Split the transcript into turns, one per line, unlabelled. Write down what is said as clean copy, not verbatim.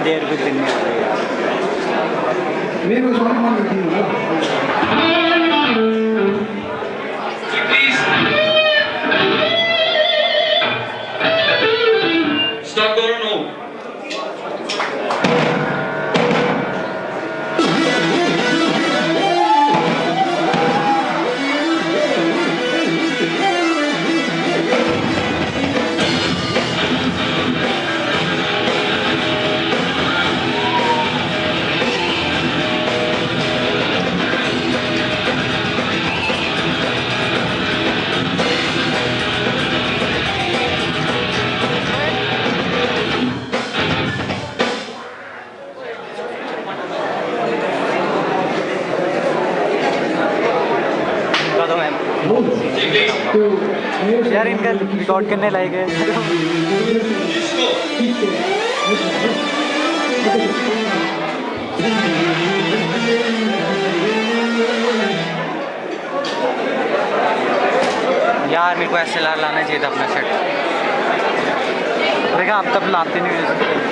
देर कुछ दिन में
मेरे को सॉरी मान ली थी
Stop going on.
यार इनका रिकॉर्ड करने लायक है यार मेरे को ऐसे लाना चाहिए था अपना शर्ट देखा आप तब लाते नहीं